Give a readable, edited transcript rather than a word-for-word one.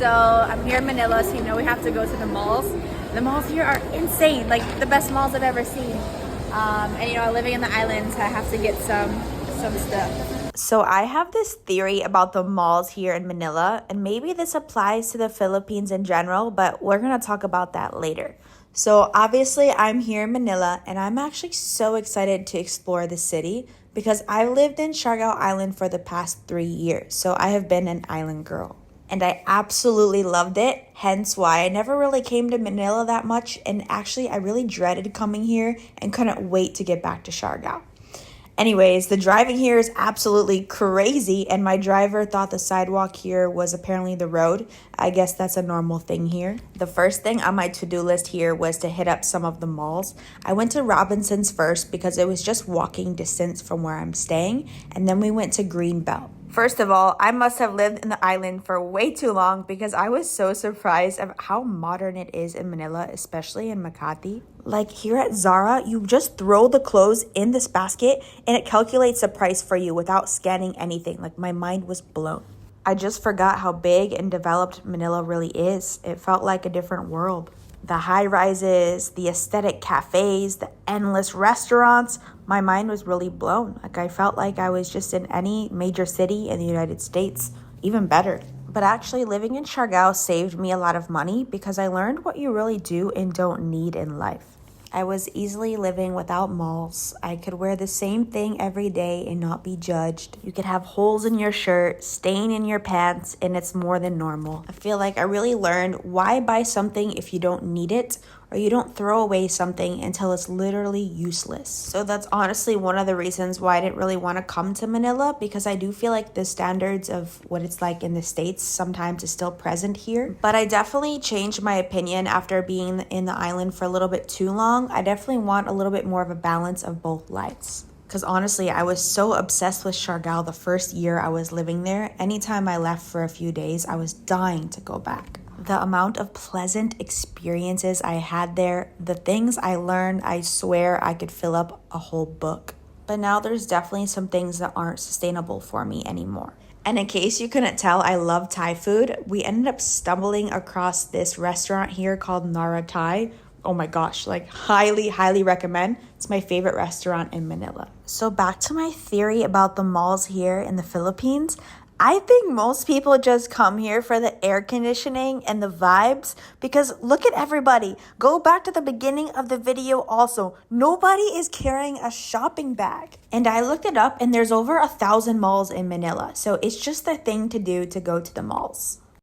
So I'm here in Manila, so you know we have to go to the malls. The malls here are insane, like the best malls I've ever seen. And you know, living in the islands, I have to get some stuff. So I have this theory about the malls here in Manila, and maybe this applies to the Philippines in general, but we're gonna talk about that later. So obviously I'm here in Manila, and I'm actually so excited to explore the city because I lived in Siargao Island for the past 3 years. So I have been an island girl. And I absolutely loved it, hence why I never really came to Manila that much, and actually I really dreaded coming here and couldn't wait to get back to Siargao. Anyways, the driving here is absolutely crazy, and my driver thought the sidewalk here was apparently the road. I guess that's a normal thing here. The first thing on my to-do list here was to hit up some of the malls. I went to Robinsons first because it was just walking distance from where I'm staying, and then we went to Greenbelt. First of all, I must have lived in the island for way too long because I was so surprised of how modern it is in Manila, especially in Makati. Like here at Zara, you just throw the clothes in this basket and it calculates the price for you without scanning anything. Like my mind was blown. I just forgot how big and developed Manila really is. It felt like a different world. The high rises, the aesthetic cafes, the endless restaurants. My mind was really blown. Like I felt like I was just in any major city in the United States, even better. But actually living in Siargao saved me a lot of money because I learned what you really do and don't need in life. I was easily living without malls. I could wear the same thing every day and not be judged. You could have holes in your shirt, stain in your pants, and it's more than normal. I feel like I really learned why buy something if you don't need it, or you don't throw away something until it's literally useless. So that's honestly one of the reasons why I didn't really want to come to Manila, because I do feel like the standards of what it's like in the States sometimes is still present here. But I definitely changed my opinion after being in the island for a little bit too long. I definitely want a little bit more of a balance of both lives. Because honestly, I was so obsessed with Siargao the first year I was living there. Anytime I left for a few days, I was dying to go back. The amount of pleasant experiences I had there, the things I learned, I swear I could fill up a whole book. But now there's definitely some things that aren't sustainable for me anymore. And in case you couldn't tell, I love Thai food. We ended up stumbling across this restaurant here called Nara Thai. Oh my gosh, like highly recommend. It's my favorite restaurant in Manila. So back to my theory about the malls here in the Philippines. I think most people just come here for the air conditioning and the vibes because look at everybody. Go back to the beginning of the video also. Nobody is carrying a shopping bag. And I looked it up and there's over 1,000 malls in Manila. So it's just the thing to do to go to the malls.